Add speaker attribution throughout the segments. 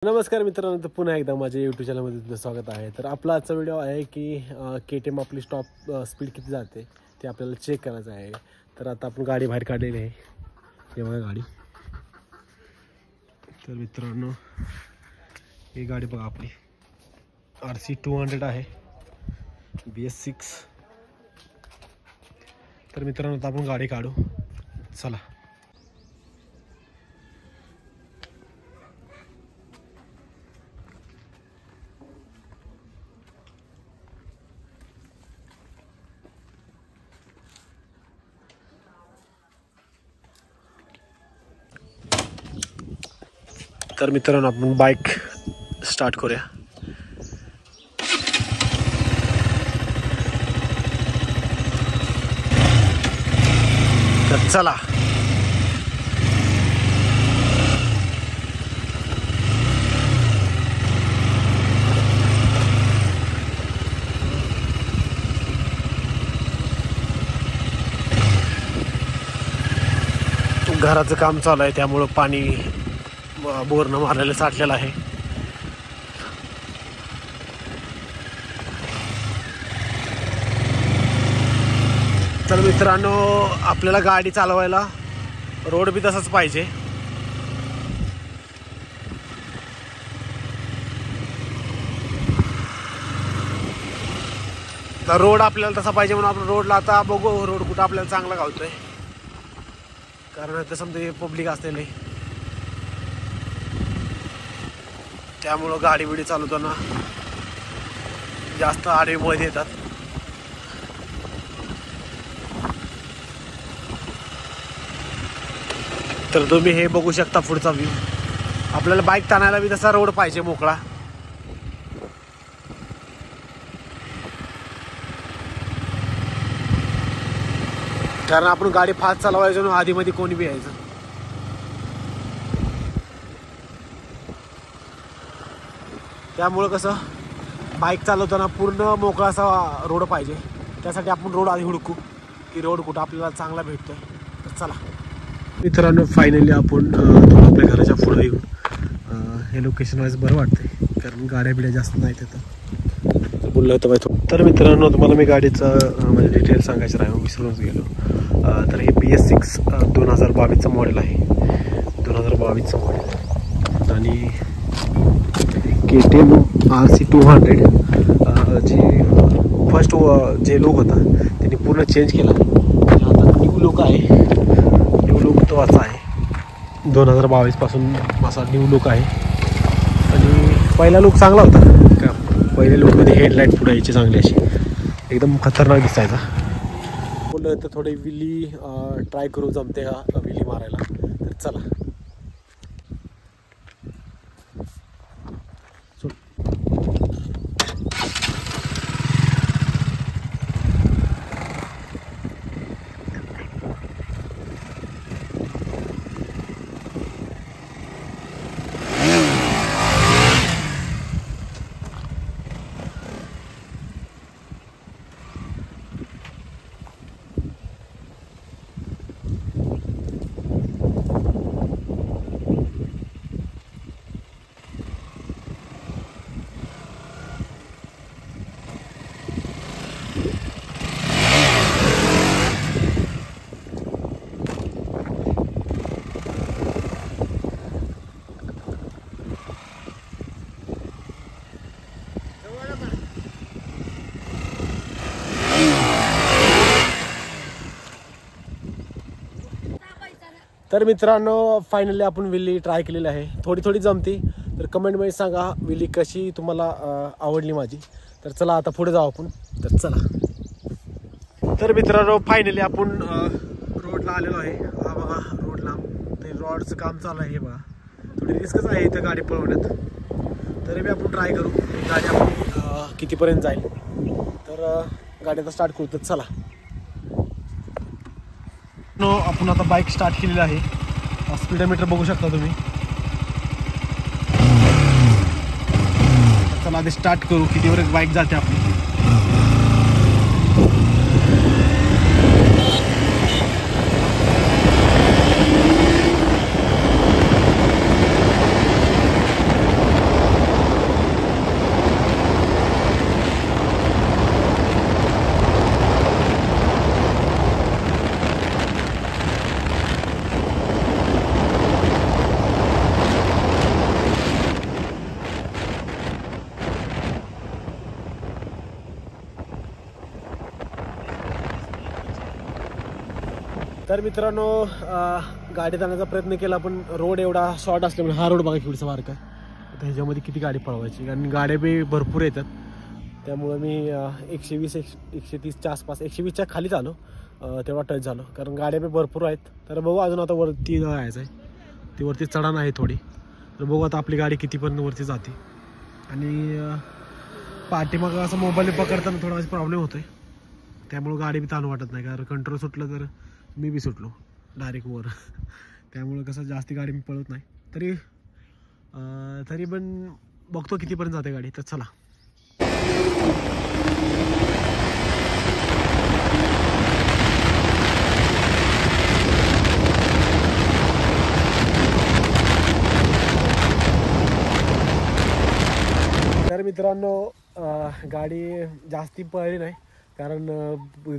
Speaker 1: नमस्कार मित्रांनो, तर पुन्हा एकदा माझ्या यूट्यूब चॅनलमध्ये तुमचं स्वागत आहे. तर आपला आजचा व्हिडिओ आहे की KTM आपली स्टॉप स्पीड किती जाते ते आपल्याला चेक करायचं आहे. तर आता आपण गाडी बाहेर काढलेली आहे, हे बघा गाडी. तर मित्रांनो, ही गाडी बघा आपली RC 200 आहे, BS6. तर मित्रांनो, आता आपण गाडी काढू, चला. तर मित्रांनो, आपण बाईक स्टार्ट करूया. तर चला. घराचं काम चालू आहे, त्यामुळं पाणी बोरनं मारलेलं साठलेलं आहे. तर मित्रांनो, आपल्याला गाडी चालवायला रोड बी तसाच पाहिजे. तर रोड आपल्याला तसा पाहिजे म्हणून आपण रोडला आता बघू रोड कुठं आपल्याला चांगला गावतोय. कारण आता समजा पब्लिक असलेले, त्यामुळं गाडी बिडी चालवताना जास्त आडवेमध्ये येतात. तर तुम्ही हे बघू शकता पुढचा व्ह्यू. आपल्याला बाईक ताणायला बी तसा रोड पाहिजे, मोकळा. कारण आपण गाडी फास्ट चालवायचो ना, आधीमध्ये कोणी बी यायचं. त्यामुळं कसं बाईक चालवताना पूर्ण मोकळा असा रोड पाहिजे. त्यासाठी आपण रोड आधी हुडकू की रोड कुठं आपल्याला चांगला भेटतोय. तर चला मित्रांनो, फायनली आपण थोडं आपल्या घराच्या पुढे येऊन हे लोकेशन वाईज बरं वाटतंय, कारण गाड्या बिड्या जास्त नाहीत तिथं. बोललं होतं बाई. तर मित्रांनो, तुम्हाला मी गाडीचं म्हणजे डिटेल सांगायचं राहिलं, विसरूनच गेलो. तर हे BS6 2022चं मॉडेल आहे, 2022चं मॉडेल. आणि KTM RC 200 जी फर्स्ट जे लुक होता त्यांनी पूर्ण चेंज केला. आता न्यू लुक आहे. न्यू लुक तो असा आहे, 2022 पासून असा न्यू लुक आहे. आणि पहिला लुक चांगला होता का, पहिल्या लुकमध्ये हेडलाईट पुढे यायची चांगली, अशी एकदम खतरनाक दिसायचा. बोललं तर थोडी विली ट्राय करू, जमते का विली मारायला. तर चला. तर मित्रांनो, फायनली आपण विल्ली ट्राय केलेली आहे. थोडी थोडी जमती. तर कमेंटमध्ये सांगा विल्ली कशी तुम्हाला आवडली माझी. तर चला आता पुढे जाऊ आपण. तर चला. तर मित्रांनो, फायनली आपण रोडला आलेलो आहे. हा बघा रोडला ते रॉडचं काम चालू आहे. हे बघा, थोडी रिस्कच आहे इथं गाडी पळवण्यात. तरी बी आपण ट्राय करू गाडी आपण कितीपर्यंत जाईल. तर गाडी आता स्टार्ट करू. तर चला. आपण आता बाईक स्टार्ट केलेली आहे. स्पीडोमीटर बघू शकता तुम्ही. चला आधी स्टार्ट करू, कितीवर बाईक जाते आपली. तर मित्रांनो गाडी जाण्याचा प्रयत्न केला पण रोड एवढा शॉर्ट असल्यामुळे हा रोड बघा केवढा बारका आहे. आता ह्याच्यामध्ये किती गाडी पळवायची कारण गाड्या बी भरपूर येतात. त्यामुळं मी 120 130च्या आसपास 120च्या खालीच आलो. तेवढा टच झालो कारण गाड्या बी भरपूर आहेत. तर बघू अजून आता वरती जायचं आहे. ती वरती चढाण आहे थोडी. तर बघू आता आपली गाडी कितीपर्यंत वरती जाते. आणि पाठीमागं असं मोबाईल पकडताना थोडा प्रॉब्लेम होतोय. त्यामुळं गाडी बी ताणू वाटत नाही कारण कंट्रोल सुटलं तर मी बी सुटलो डायरेक्ट वर. त्यामुळं कसं जास्ती गाडी मी पळवत नाही. तरी पण बघतो कितीपर्यंत जाते गाडी. तर चला. तर मित्रांनो गाडी जास्ती पळली नाही कारण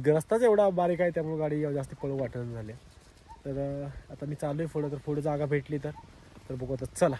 Speaker 1: रस्ताच एवढा बारीक आहे त्यामुळे गाडी जास्त पळू वाटत झाली. तर आता मी चालू आहे पुढं. तर पुढे जागा भेटली तर बघू आता. चला.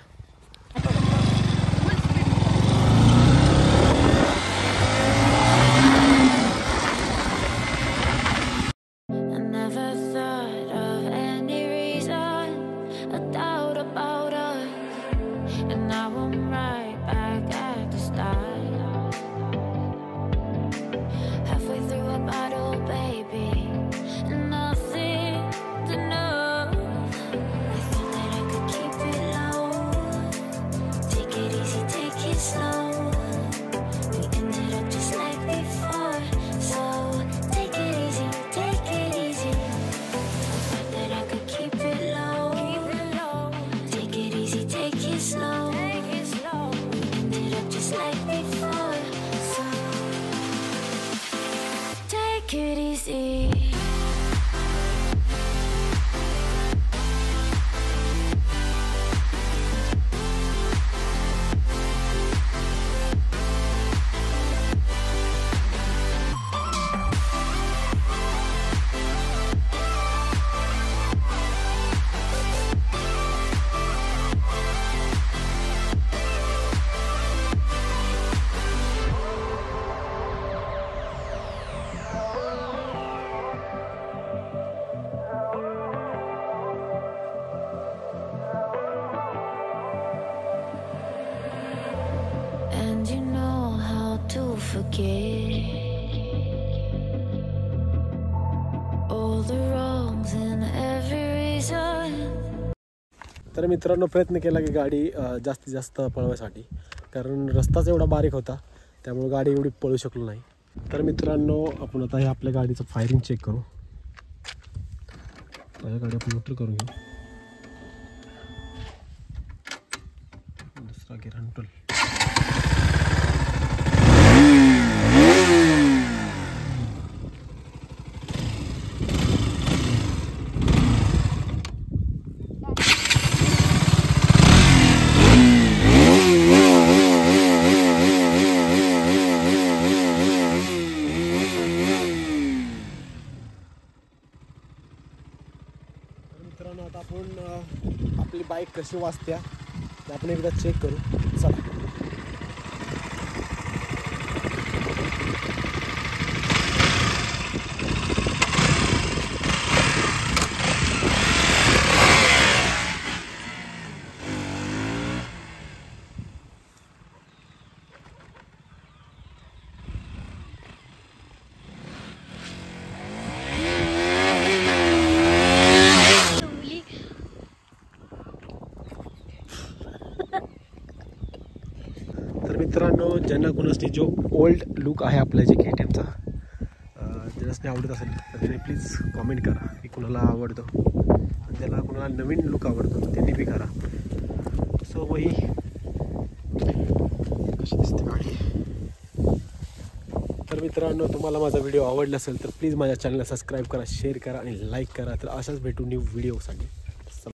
Speaker 1: तर मित्रांनो प्रयत्न केला की गाडी जास्तीत जास्त पळवायसाठी कारण रस्ताच एवढा बारीक होता त्यामुळे गाडी एवढी पळू शकलो नाही. तर मित्रांनो आपण आता हे आपल्या गाडीचं फायरिंग चेक करू. गाडी आपण मोटर करून घेऊ. दुसरा गिअर हंटल. मित्रांनो आता आपण आपली बाईक कशी वाजते ते आपण एकदा चेक करू. चला. मित्रांनो ज्यांना कोणाची जो ओल्ड लुक आहे आपल्या जे KTMचा ज्यांना आवडत असेल तर त्याने प्लीज कॉमेंट करा की कुणाला आवडतं. आणि ज्याला कुणाला नवीन लुक आवडतं तर त्यांनी बी करा. सो वही कशी दिसते गाडी. तर मित्रांनो तुम्हाला माझा व्हिडिओ आवडला असेल तर प्लीज माझ्या चॅनलला सबस्क्राईब करा, शेअर करा आणि लाईक करा. तर अशाच भेटू न्यू व्हिडिओसाठी.